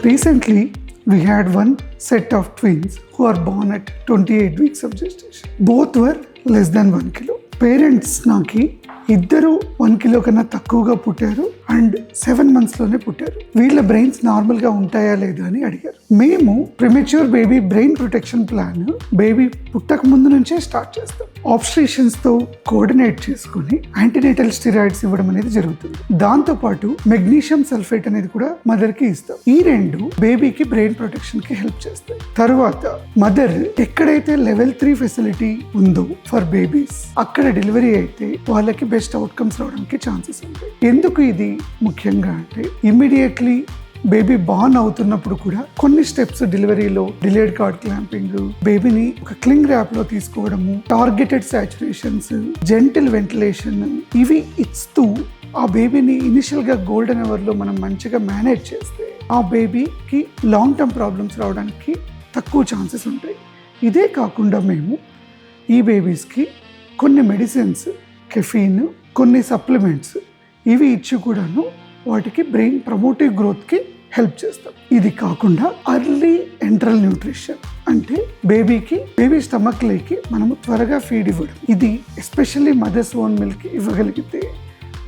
Recently, we had one set of twins who are born at 28 weeks of gestation. Both were less than 1 kilo. Parents నాకి ఇద్దరు 1 kilo కన్నా తక్కువగా పుట్టారు and 7 months లోనే పుట్టారు. వీళ్ళ బ్రెయిన్స్ నార్మల్ గా ఉంటాయా లేదా అని అడిగారు. మేము premature baby brain protection plan baby పుట్టక ముందు నుంచే స్టార్ట్ చేస్తాం. ఆబ్స్ట్రిషన్స్ తో కోఆర్డినేట్ చేసుకుని యాంటీనేటల్ స్టెరాయిడ్స్ ఇవ్వడం అనేది జరుగుతుంది. దాంతో పాటు మెగ్నీషియం సల్ఫేట్ అనేది కూడా మదర్ కి ఇస్తాం. ఈ రెండు బేబీకి బ్రెయిన్ ప్రొటెక్షన్ కి హెల్ప్ చేస్తాయి. తర్వాత మదర్ ఎక్కడైతే లెవెల్ 3 ఫెసిలిటీ ఉందో ఫర్ బేబీస్ అక్కడ డెలివరీ అయితే వాళ్ళకి బెస్ట్ అవుట్కమ్స్ రావడానికి ఛాన్సెస్ ఉంటాయి. ఎందుకు ఇది ముఖ్యంగా అంటే ఇమ్మీడియట్లీ బేబీ బార్న్ అవుతున్నప్పుడు కూడా కొన్ని స్టెప్స్ డెలివరీలో డిలేడ్ కార్డ్ క్లాంపింగ్, బేబీని ఒక క్లింగ్ ర్యాప్ లో తీసుకోవడము, టార్గెటెడ్ సాచురేషన్స్, జెంటిల్ వెంటిలేషన్ ఇవి ఇస్తూ ఆ బేబీని ఇనిషియల్ గా గోల్డెన్ అవర్ లో మనం మంచిగా మేనేజ్ చేస్తే ఆ బేబీకి లాంగ్ టర్మ్ ప్రాబ్లమ్స్ రావడానికి తక్కువ ఛాన్సెస్ ఉంటాయి. ఇదే కాకుండా మేము ఈ బేబీస్కి కొన్ని మెడిసిన్స్, కెఫీన్, కొన్ని సప్లిమెంట్స్ ఇవి ఇచ్చి కూడాను వాటికి బ్రెయిన్ ప్రమోటివ్ గ్రోత్కి హెల్ప్ చేస్తాం. ఇది కాకుండా అర్లీ ఎంట్రల్ న్యూట్రిషన్ అంటే బేబీ స్టమక్ లేకి మనము త్వరగా ఫీడ్ ఇవ్వడం. ఇది ఎస్పెషల్లీ మదర్స్ ఓన్ మిల్క్ ఇవ్వగలిగితే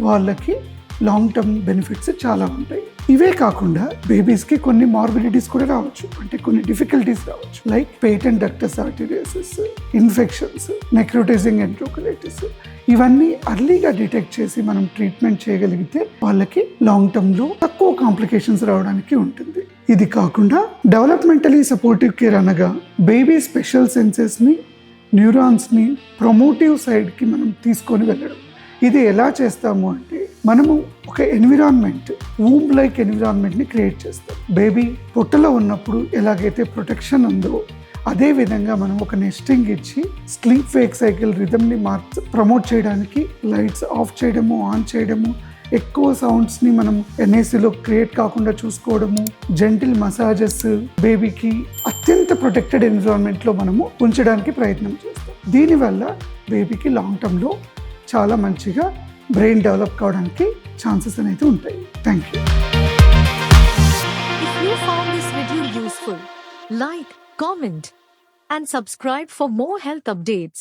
వాళ్ళకి లాంగ్ టర్మ్ బెనిఫిట్స్ చాలా ఉంటాయి. ఇవే కాకుండా బేబీస్కి కొన్ని మార్బిడిటీస్ కూడా రావచ్చు, అంటే కొన్ని డిఫికల్టీస్ రావచ్చు. Like patent ductus arteriosus, infections, necrotizing enterocolitis. ఇవన్నీ అర్లీగా డిటెక్ట్ చేసి మనం ట్రీట్మెంట్ చేయగలిగితే వాళ్ళకి లాంగ్ టర్మ్లో తక్కువ కాంప్లికేషన్స్ రావడానికి ఉంటుంది. ఇది కాకుండా డెవలప్మెంటలీ సపోర్టివ్ కేర్ అనగా బేబీ స్పెషల్ సెన్సెస్ని, న్యూరాన్స్ని ప్రమోటివ్ సైడ్కి మనం తీసుకొని వెళ్ళడం. ఇది ఎలా చేస్తాము అంటే మనము ఒక ఎన్విరాన్మెంట్, వూమ్ లైక్ ఎన్విరాన్మెంట్ని క్రియేట్ చేస్తాం. బేబీ పొట్టలో ఉన్నప్పుడు ఎలాగైతే ప్రొటెక్షన్ ఉందో అదే విధంగా మనం ఒక నెస్టింగ్ ఇచ్చి స్లీప్ వేక్ సైకిల్ రిథమ్ని ప్రమోట్ చేయడానికి లైట్స్ ఆఫ్ చేయడము, ఆన్ చేయడము, ఎక్కువ సౌండ్స్ని మనం ఎన్ఏసీలో క్రియేట్ కాకుండా చూసుకోవడము, జెంటిల్ మసాజెస్, బేబీకి అత్యంత ప్రొటెక్టెడ్ ఎన్విరాన్మెంట్లో మనము ఉంచడానికి ప్రయత్నం చేస్తాం. దీనివల్ల బేబీకి లాంగ్ టర్మ్లో చాలా మంచిగా బ్రెయిన్ డెవలప్ కావడానికి ఛాన్సెస్ అనేది ఉంటాయి. Thank you. If you found this video useful, like, comment and subscribe for more health updates.